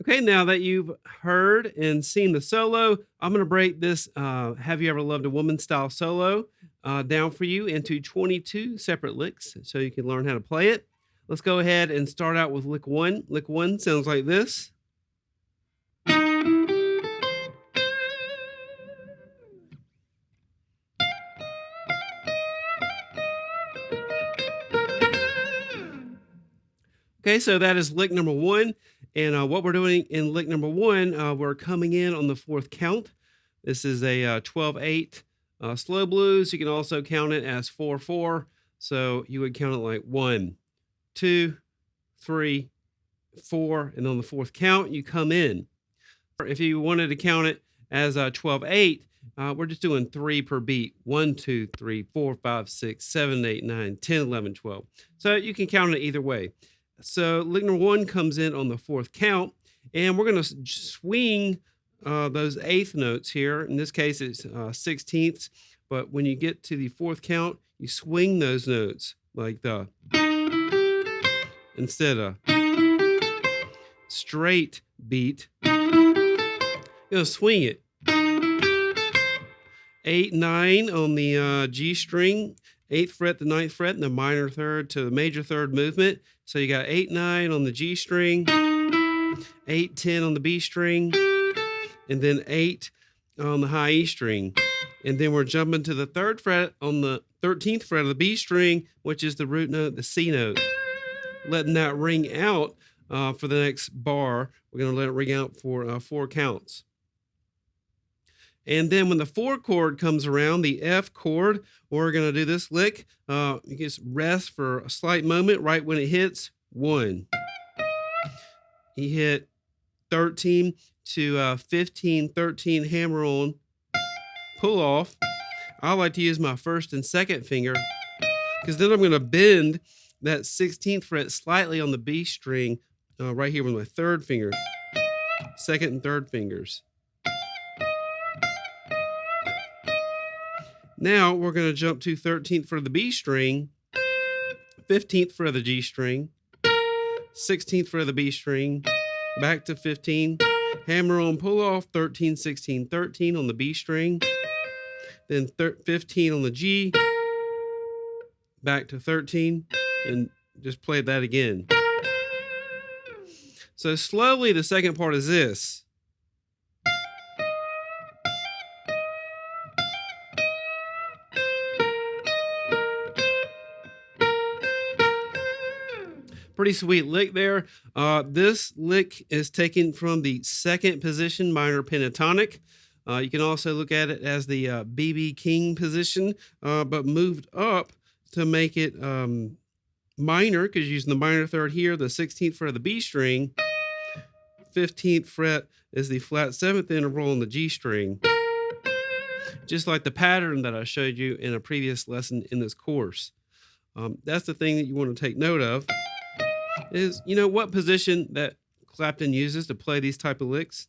Okay, now that you've heard and seen the solo, I'm going to break this Have You Ever Loved a Woman style solo down for you into 22 separate licks so you can learn how to play it. Let's go ahead and start out with lick one. Lick one sounds like this. Okay, so that is lick number one. And what we're doing in lick number one, we're coming in on the fourth count. This is a 12/8 slow blues. You can also count it as 4/4. So you would count it like 1, 2, 3, 4, and on the fourth count, you come in. If you wanted to count it as 12/8, we're just doing 3 per beat. 1, 2, 3, 4, 5, 6, 7, 8, 9, 10, 11, 12. So you can count it either way. So lick number one comes in on the fourth count, and we're going to swing those eighth notes here. In this case, it's 16ths. But when you get to the fourth count, you swing those notes like the instead of straight beat. You'll swing it. 8, 9 on the G string, 8th fret to 9th fret, and the minor third to the major third movement. So you got 8, 9 on the G string, 8, 10 on the B string, and then 8 on the high E string. And then we're jumping to the 3rd fret on the 13th fret of the B string, which is the root note, the C note. Letting that ring out for the next bar. We're going to let it ring out for 4 counts. And then when the 4 chord comes around, the F chord, we're going to do this lick. You just rest for a slight moment right when it hits 1. You hit 13 to 15, 13, hammer on, pull off. I like to use my first and second finger because then I'm going to bend that 16th fret slightly on the B string right here with my third finger, second and third fingers. Now we're going to jump to 13th fret of the B string, 15th fret of the G string, 16th fret of the B string, back to 15, hammer on, pull off, 13, 16, 13 on the B string, then 15 on the G, back to 13, and just play that again. So slowly, the second part is this. Pretty sweet lick there. This lick is taken from the second position minor pentatonic. You can also look at it as the B.B. King position, but moved up to make it minor because using the minor third here, the 16th fret of the B string, 15th fret is the flat 7th interval on the G string. Just like the pattern that I showed you in a previous lesson in this course. That's the thing that you want to take note of. Is, you know, what position that Clapton uses to play these type of licks.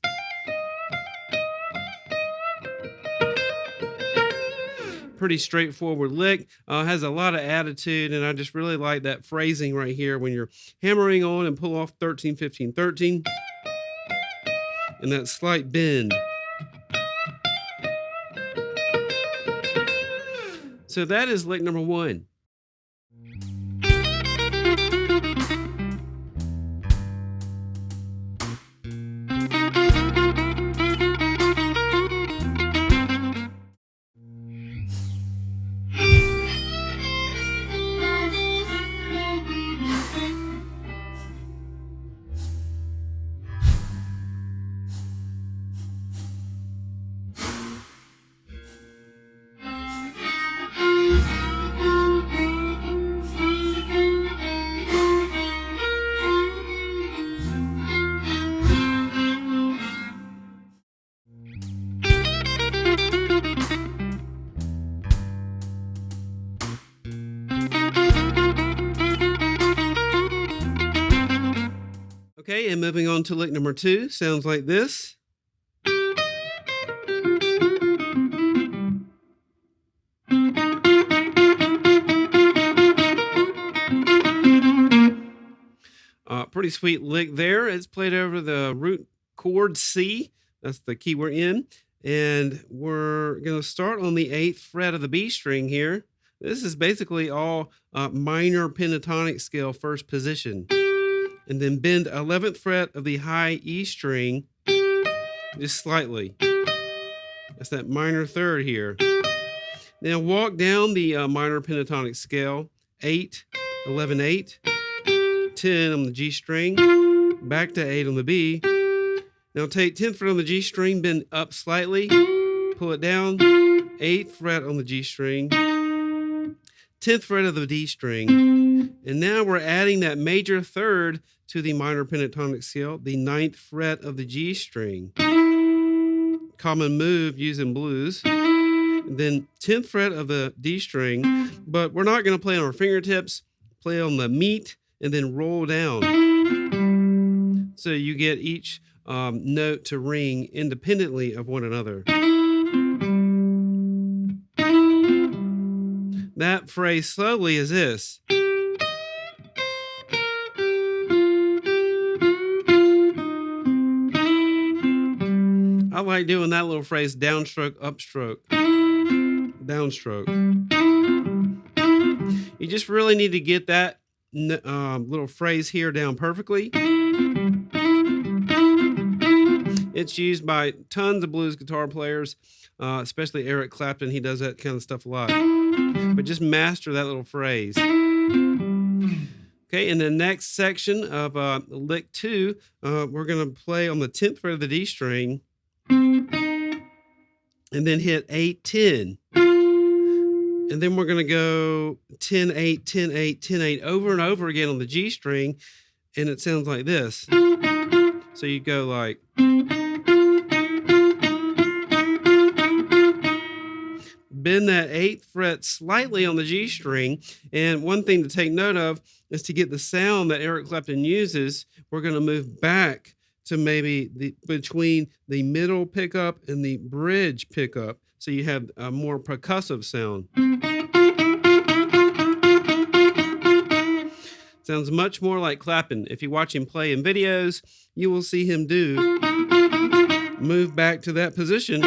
Pretty straightforward lick. Has a lot of attitude, and I just really like that phrasing right here when you're hammering on and pull off 13, 15, 13. And that slight bend. So that is lick number one. Okay, and moving on to lick number two, sounds like this. Pretty sweet lick there. It's played over the root chord C. That's the key we're in. And we're going to start on the 8th fret of the B string here. This is basically all minor pentatonic scale first position. And then bend 11th fret of the high E string just slightly. That's that minor third here. Now walk down the minor pentatonic scale. 8, 11, 8, 10 on the G string, back to 8 on the B. Now take 10th fret on the G string, bend up slightly, pull it down, 8th fret on the G string, 10th fret of the D string. And now we're adding that major third to the minor pentatonic scale, the 9th fret of the G string. Common move used in blues. And then 10th fret of the D string, but we're not going to play on our fingertips, play on the meat, and then roll down. So you get each note to ring independently of one another. That phrase slowly is this. I like doing that little phrase, downstroke, upstroke, downstroke. You just really need to get that little phrase here down perfectly. It's used by tons of blues guitar players, especially Eric Clapton. He does that kind of stuff a lot. But just master that little phrase. Okay, in the next section of lick 2, we're going to play on the 10th fret of the D string and then hit 8, 10. And then we're going to go 10, 8, 10, 8, 10, 8 over and over again on the G string. And it sounds like this. So you go like. Bend that 8th fret slightly on the G string. And one thing to take note of is to get the sound that Eric Clapton uses, we're going to move back to maybe between the middle pickup and the bridge pickup. So you have a more percussive sound. Sounds much more like Clapton. If you watch him play in videos, you will see him move back to that position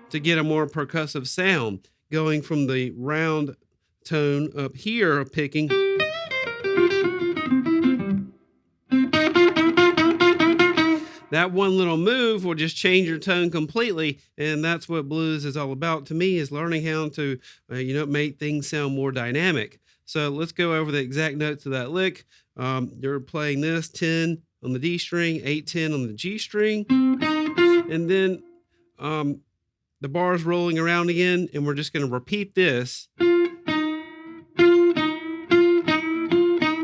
to get a more percussive sound, going from the round tone up here of picking that one little move will just change your tone completely, and that's what blues is all about to me, is learning how to make things sound more dynamic. So let's go over the exact notes of that lick. You're playing this 10 on the D string, 8, 10 on the G string, and then the bar's rolling around again, and we're just going to repeat this.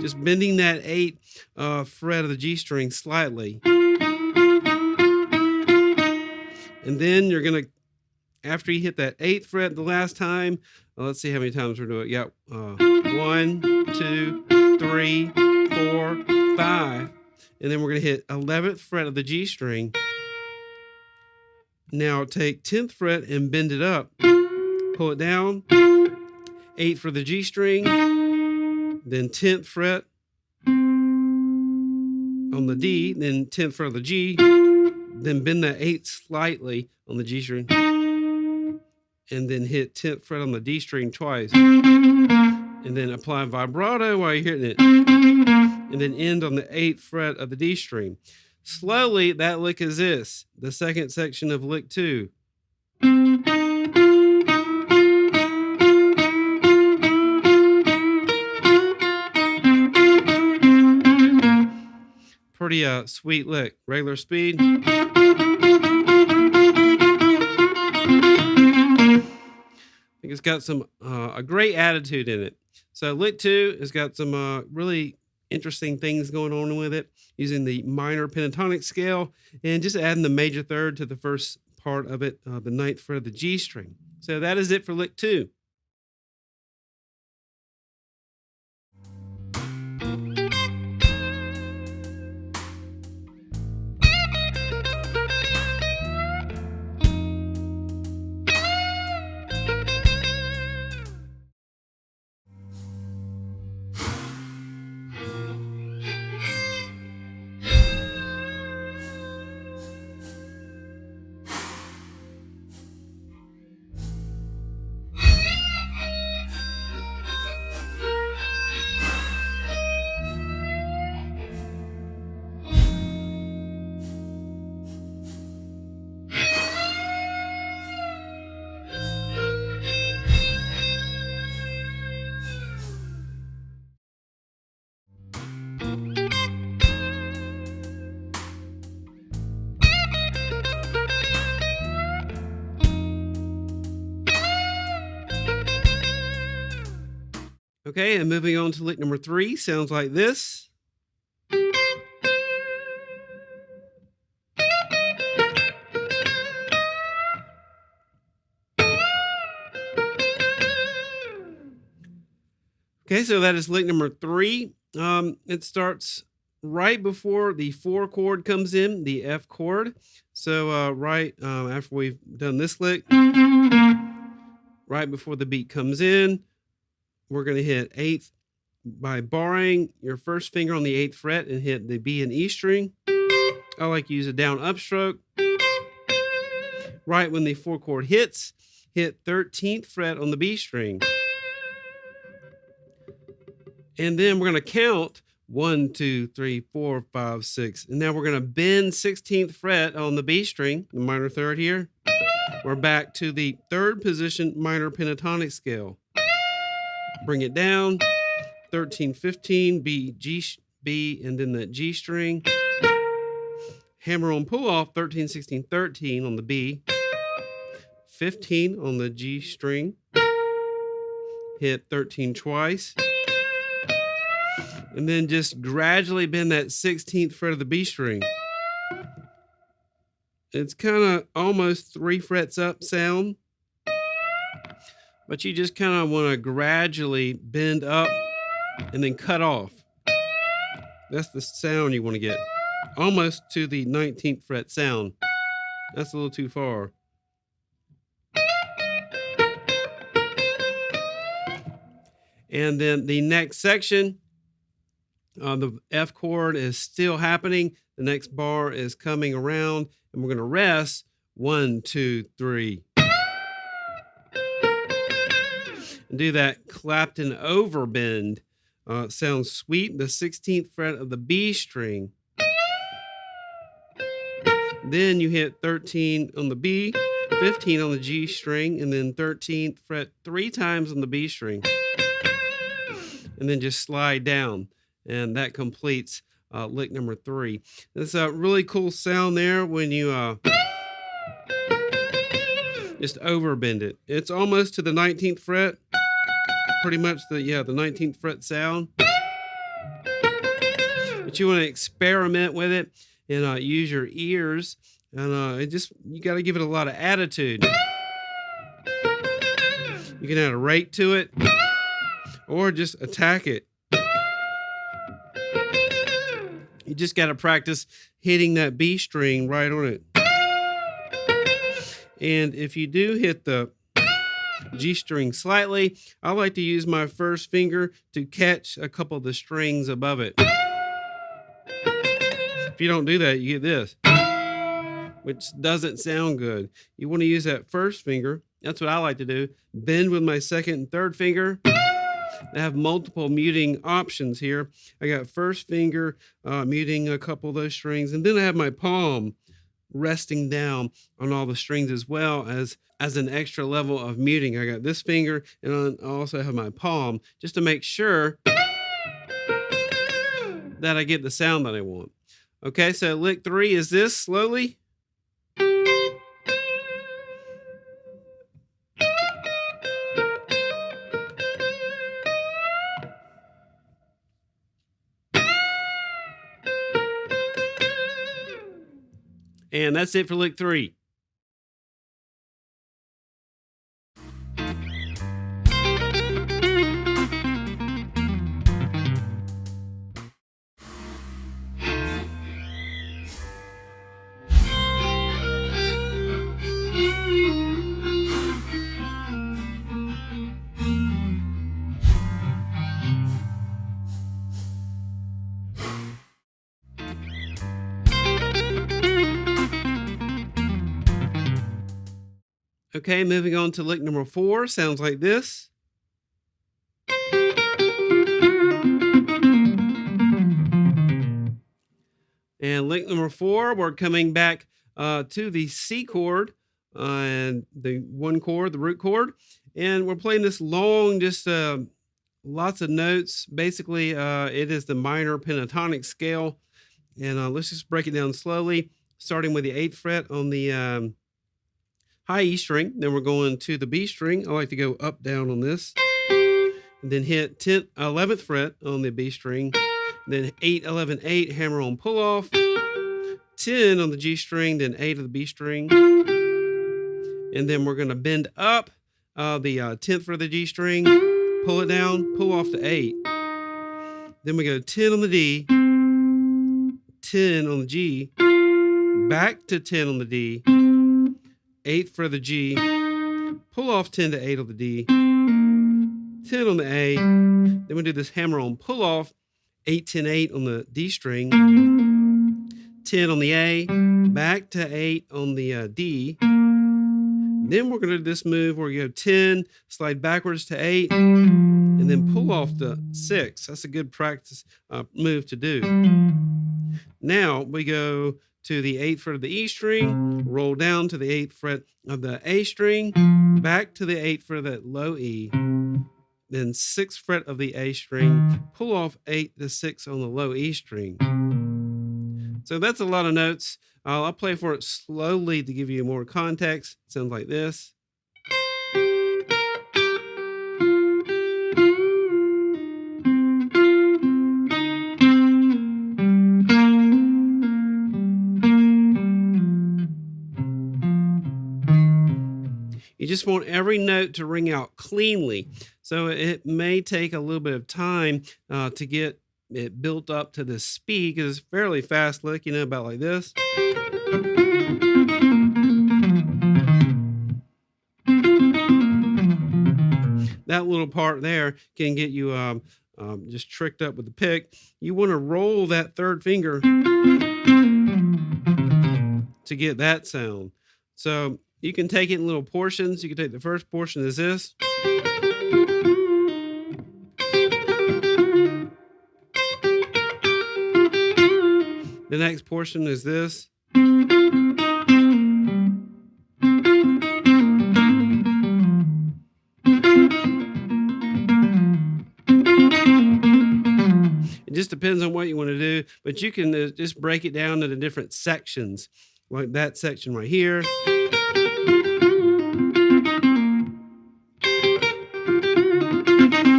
Just bending that 8th fret of the G string slightly. And then you're going to, after you hit that 8th fret the last time, let's see how many times we're doing it. Yeah, 1, 2, 3, 4, 5. And then we're going to hit 11th fret of the G string. Now take 10th fret and bend it up. Pull it down. 8 for the G string. Then 10th fret on the D. Then 10th fret of the G. Then bend that 8 slightly on the G string. And then hit 10th fret on the D string twice. And then apply vibrato while you're hitting it. And then end on the 8th fret of the D string. Slowly, that lick is this, the second section of lick 2. Pretty sweet lick. Regular speed. I think it's got some a great attitude in it. So lick 2 has got some really interesting things going on with it, using the minor pentatonic scale and just adding the major third to the first part of it, the 9th fret of the G string. So that is it for lick 2. Okay, and moving on to lick number 3, sounds like this. Okay, so that is lick number 3. It starts right before the 4 chord comes in, the F chord. So right after we've done this lick, right before the beat comes in, we're going to hit 8th by barring your first finger on the 8th fret and hit the B and E string. I like to use a down upstroke. Right when the 4 chord hits, hit 13th fret on the B string. And then we're going to count 1, 2, 3, 4, 5, 6. And now we're going to bend 16th fret on the B string, the minor third here. We're back to the 3rd position minor pentatonic scale. Bring it down, 13, 15, B, G, B, and then that G string. Hammer on pull off 13, 16, 13 on the B. 15 on the G string. Hit 13 twice. And then just gradually bend that 16th fret of the B string. It's kind of almost 3 frets up sound, but you just kind of want to gradually bend up and then cut off. That's the sound you want to get, almost to the 19th fret sound. That's a little too far. And then the next section, the F chord is still happening. The next bar is coming around, and we're going to rest 1, 2, 3. And do that Clapton overbend. It sounds sweet. The 16th fret of the B string. Then you hit 13 on the B, 15 on the G string, and then 13th fret 3 times on the B string. And then just slide down. And that completes lick number 3. It's a really cool sound there when you just overbend it. It's almost to the 19th fret. Pretty much the 19th fret sound. But you want to experiment with it and use your ears. And you got to give it a lot of attitude. You can add a rake to it or just attack it. You just got to practice hitting that B string right on it. And if you do hit the G string slightly, I like to use my first finger to catch a couple of the strings above it. If you don't do that, you get this, which doesn't sound good. You want to use that first finger. That's what I like to do. Bend with my second and third finger. I have multiple muting options here. I got first finger muting a couple of those strings, and then I have my palm resting down on all the strings as well as an extra level of muting. I got this finger, and I also have my palm just to make sure that I get the sound that I want. Okay, so lick 3 is this slowly. And that's it for lick 3. Okay, moving on to lick number 4, sounds like this. And lick number 4, we're coming back to the C chord and the 1 chord, the root chord. And we're playing this long, just lots of notes. Basically, it is the minor pentatonic scale. And let's just break it down slowly, starting with the 8th fret on the high E string. Then we're going to the B string. I like to go up, down on this. and then hit 11th fret on the B string, then 8, 11, 8, hammer on pull off, 10 on the G string, then 8 of the B string, and then we're going to bend up the 10th fret of the G string, pull it down, pull off the 8. Then we go 10 on the D, 10 on the G, back to 10 on the D, 8 for the G, pull off 10 to 8 on the D, 10 on the A, then we do this hammer on pull off, 8, 10, 8 on the D string, 10 on the A, back to 8 on the D. Then we're going to do this move where you go 10, slide backwards to 8, and then pull off the 6. That's a good practice move to do. Now we go to the 8th fret of the E string, roll down to the 8th fret of the A string, back to the 8th fret of that low E, then 6th fret of the A string, pull off 8 to 6 on the low E string. So that's a lot of notes. I'll play for it slowly to give you more context. It sounds like this. You just want every note to ring out cleanly. So it may take a little bit of time to get it built up to the speed, because it's fairly fast lick, about like this. That little part there can get you just tricked up with the pick. You want to roll that third finger to get that sound. So you can take it in little portions. You can take the first portion as this. The next portion is this. It just depends on what you want to do, but you can just break it down into different sections, like that section right here.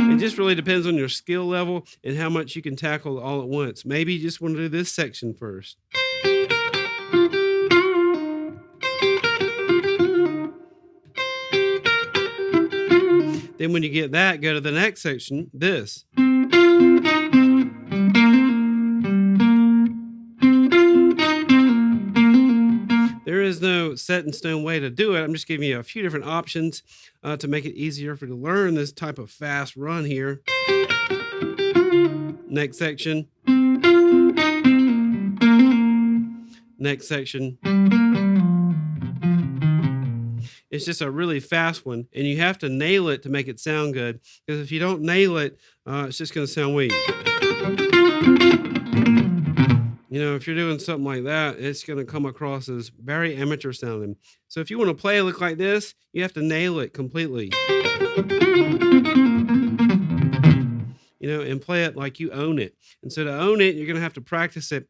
It just really depends on your skill level and how much you can tackle all at once. Maybe you just want to do this section first. Then when you get that, go to the next section, this. There is no set in stone way to do it. I'm just giving you a few different options to make it easier for you to learn this type of fast run here. Next section. Next section. It's just a really fast one, and you have to nail it to make it sound good, because if you don't nail it, it's just going to sound weak. If you're doing something like that, it's going to come across as very amateur sounding. So if you want to play a lick like this, you have to nail it completely. And play it like you own it. And so to own it, you're going to have to practice it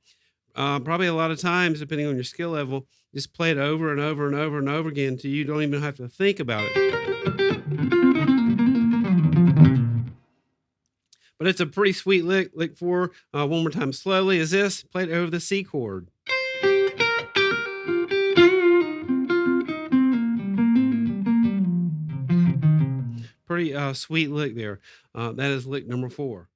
probably a lot of times, depending on your skill level. Just play it over and over and over and over again until you don't even have to think about it. But it's a pretty sweet lick. Lick 4 one more time slowly is this. Play it over the C chord. Pretty sweet lick there. That is lick number 4.